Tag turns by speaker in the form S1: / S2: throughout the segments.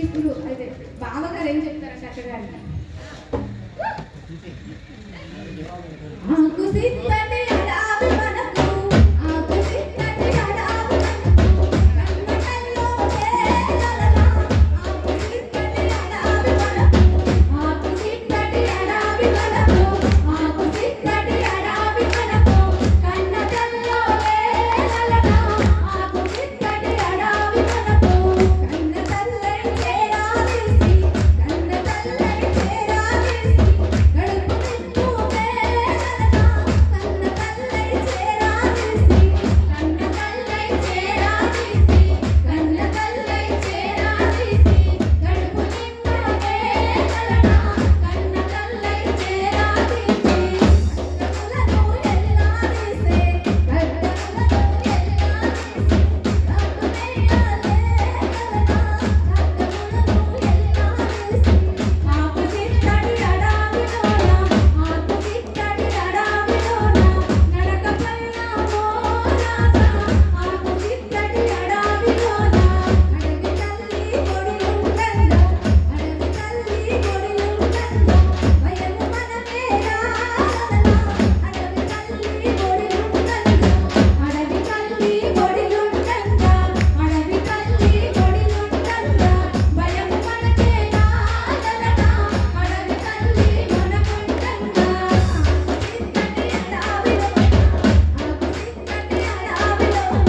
S1: ఇప్పుడు అయితే బావగారు ఏం చెప్తారంటే అక్కడ ఆకు సిద్ధని అడావి మనకు ఆకు సిద్ధని అడావి మనకు కన్నకల్లో వేలలనా ఆకు సిద్ధని అడావి మనకు ఆకు సిద్ధని అడావి మనకు ఆకు సిద్ధని అడావి మనకు కన్నకల్లో వేలలనా ఆకు సిద్ధని అడావి మనకు కన్నకల్లై చేరాలిసి కన్నకల్లై చేరాలిసి గడుపు నిండు వేలలనా కన్నకల్లై చేరాలిసి కన్నకల్లై చేరాలిసి కన్నకల్లై చేరాలిసి గడుపు నిండు వేలలనా కన్నకల్లై చేరాలిసి అద్దములను ఎల్లాలిసి అద్దములను ఎల్లాలిసి అద్దునేయాలే కలనా అద్దములను ఎల్లాలిసి ఆకు సిద్ధడి అడావిలోన ఆకు సిద్ధడి అడావిలోన నడకపైన మోరాజా ఆకు సిద్ధడి అడావిలోన అడవి తల్లి గొడియుండంగా అడవి తల్లి గొడియుండంగా భయము మనమే రాలనా అడవి తల్లి గొడియుండంగా అడవి తల్లి గొడియుండంగా అడవి తల్లి గొడియుండంగా భయము మనకే రాలనా అడవి తల్లి మనకుండంగా ఆకు సిద్ధడి అడావిలోన ఆకు సిద్ధడి అడావిలోన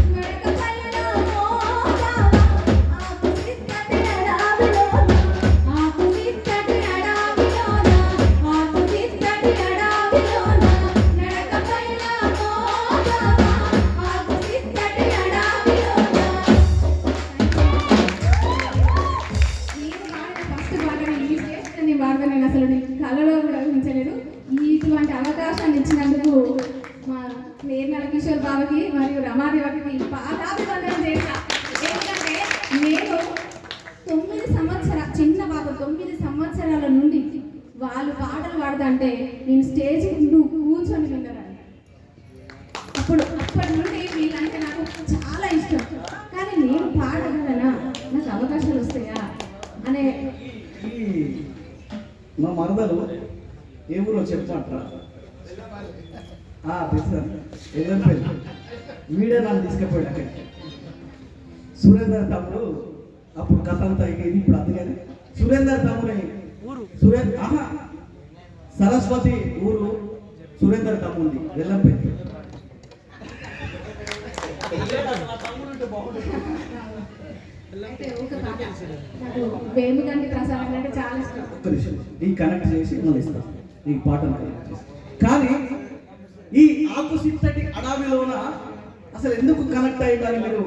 S1: నడకపైన మోరావా ఆకు సిద్ధడి అడావిలోన ఆకు సిద్ధడి అడావిలోన ఆకు సిద్ధడి అడావిలోన నడకపైన మోరావా ఆకు సిద్ధడి అడావిలోన నేను పాడిన ఫస్ట్ పాటని ఈ స్టేజ్ నేను పాడతా నేను అసలు నేను కళలో కూడా ఊహించలేదు ఇటువంటి అవకాశాన్ని ఇచ్చినందుకు మా నేర్నల కిషోర్ బాబుకి మరియు రమాదేవికి పాదాభివందనం చేశా. ఎందుకంటే నేను 9 సంవత్సరాల చిన్న బాబు 9 సంవత్సరాల నుండి వాళ్ళు పాటలు పాడదంటే నేను స్టేజ్ ముందు కూర్చొని విన్నాను. అప్పటి నుండి వీళ్ళంటే నాకు చాలా ఇష్టం. కానీ నేను పాడగలనా, నాకు అవకాశాలు వస్తాయా అనే
S2: ఈ మా మరదలు ఏ ఊరో చెప్పమంటారా? తెలుసా ఎదురుపల్లి వీడే నన్ను తీసుకుపోయాడు అక్కడికి. సురేందర్ తమ్ముడు అప్పుడు కథ అంతా ఇది ఇప్పుడు అందుకని సురేందర్ తమ్ముని సరస్వతి ఊరు సురేందర్ తమ్ముంది వెల్లంపల్లి.
S1: అయితే ఒక పాట నాకు వేమిగంటి ప్రసాదం అంటే చాలా ఇష్టం.
S2: ఒక్క నిమిషం ఈ కనెక్ట్ చేసి మళ్ళీ ఇస్తాను ఈ పాటను connect చేసి. కానీ ఈ ఆకు సిద్ధటి అడవిలోన అసలు ఎందుకు కనెక్ట్ అయ్యిందని మీరు